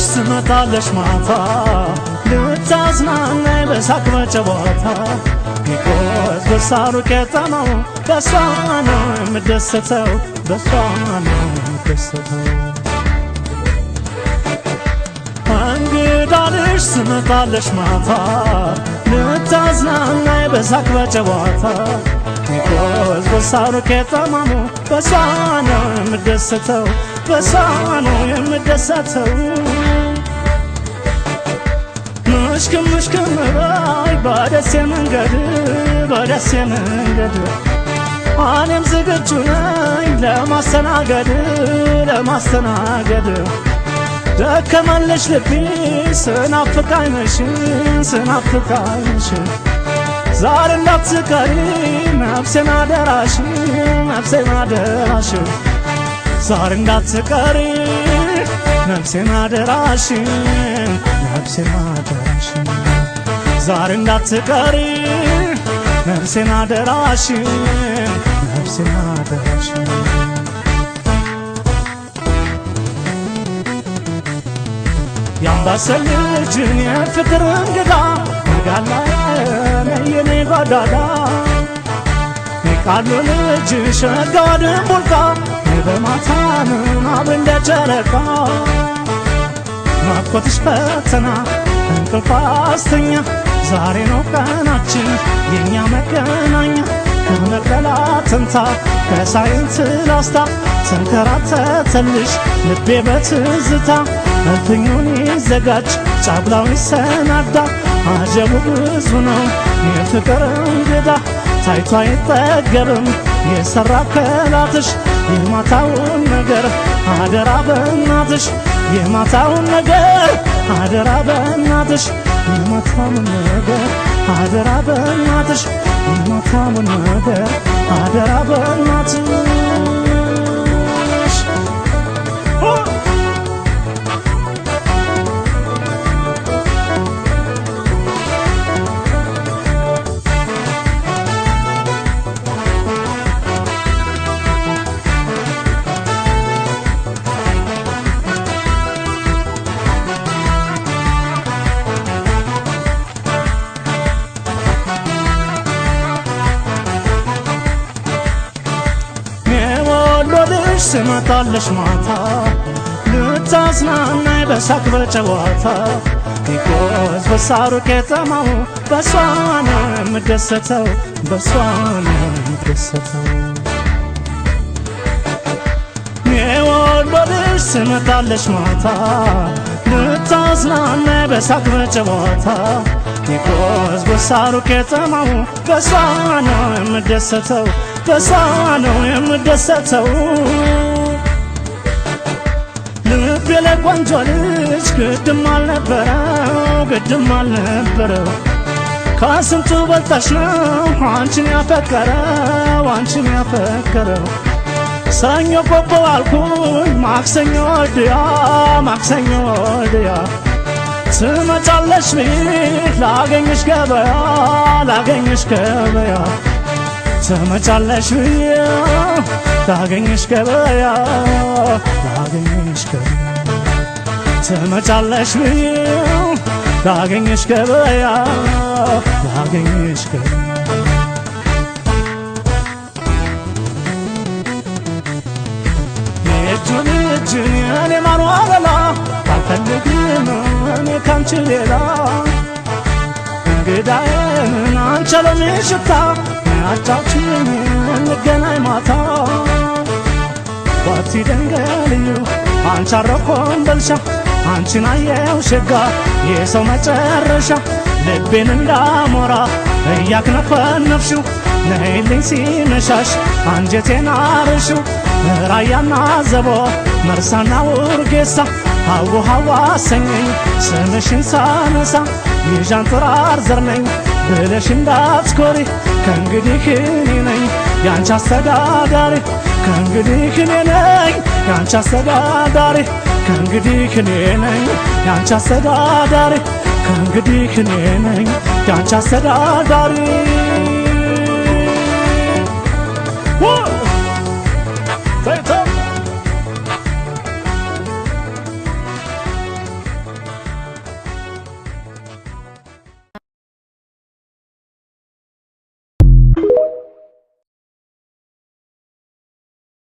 ስመጣለሽ ማታ ልታዝናናኝ በሳቅ በጨዋታ ቢኮዝ በሳሩ ከተማው በሷ ነው የምደሰተው በሷ ነው የምደሰተው እንግዳልሽ ስመጣለሽ ማታ ልታዝናናኝ በሳቅ በጨዋታ ቢኮዝ በሳሩ ከተማው በሷ ነው የምደሰተው በሷ ነው የምደሰተው مشكم راي بادس منقد أنا مزقت جناي لما استناقد دك مالش لبي سنافق عينشين زار النات سكاري نفسي ما دراشي زار النات سكاري نفسي ما دراشي زار النات سكاري نفسي ما دراشي يا بسل الجنيا فكر انقدا قال لا يني غدادا قالوا الجيش قاد بولكا بماتان ما بند جركا ما كنتش فتنا انقلف استنيا زاري نو كاناችን የኛ መገናኛ ከመቀላት እንታ ከሳይንስ ላስታ ተንከራተተልሽ ልቤ በትዝታ እልፍኙን ይዘጋጅ ጫጉላው ይሰናዳ አጀቡ ብዙ ነው የፍቅር እንግዳ ታይቶ አይጠገብም የሰራ ከላትሽ የማታውን ነገር አደራ በእናትሽ የማታውን ነገር አደራ በእናትሽ የማታውን ነገር አደራ በእናትሽ የማታውን ነገር አደራ በእናትሽ ስመጣለሽ ማታ ልታዝናናኝ በሳቅ በጨዋታ ቢኮዝ በሳሩ ከተማው በሷ ነው የምደሰተው በሷ ነው የምደሰተው የወሎልሽ ስመጣለሽ ማታ ልታዝናናኝ በሳቅ በጨዋታ ቢኮዝ በሳሩ ከተማው በሷ ነው የምደሰተው በሷ ነው የምደሰተው ልቤ ለቆንጆ ልጅ ግድም አልነበረው ከስንቱ በልጠሽ ነው አንቺን ያፈቀረው ሰኞ ቆቦ አልኩኝ ማክሰኞ ወልድያ ትመጫለሽ ቤት ላገኝሽ ገበያ ትመጫለሽ ብዬ ላገኝሽ ገበያ ትመጫለሽ ብዬ ላገኝሽ ገበያ የእጁን የኔ ማርዋለላ አልፈልግም እኔ ካንቺ ሌላ እንግዳዬን አንቺ ሎሚ ሽታ አጫውችኝ እንገናኝ ማታ ባቲ ደንገልዩ አንቺ አረኮን በልሻ አንቺን አየው ሸጋ የሰው መጨረሻ ልቤን እንዳሞራ እያክነፈነፍሽው ነይልኝ ሲመሻሽ አንጀቴን አርሽው ራያና ዘቦ መርሳና ውርጌሳ ሀው ሀዋ አሰኘኝ ስምሽን ሳነሳ የዣንጥራር ዘር ነኝ ብለሽ እንዳትኮሪ ከእንግዲህ እኔ ነኝ ያንቺ አስተዳዳሪ ከእንግዲህ እኔ ነኝ ያንቺ አስተዳዳሪ ከእንግዲህ እኔ ነኝ ያንቺ አስተዳዳሪ ከእንግዲህ እኔ ነኝ ያንቺ አስተዳዳሪ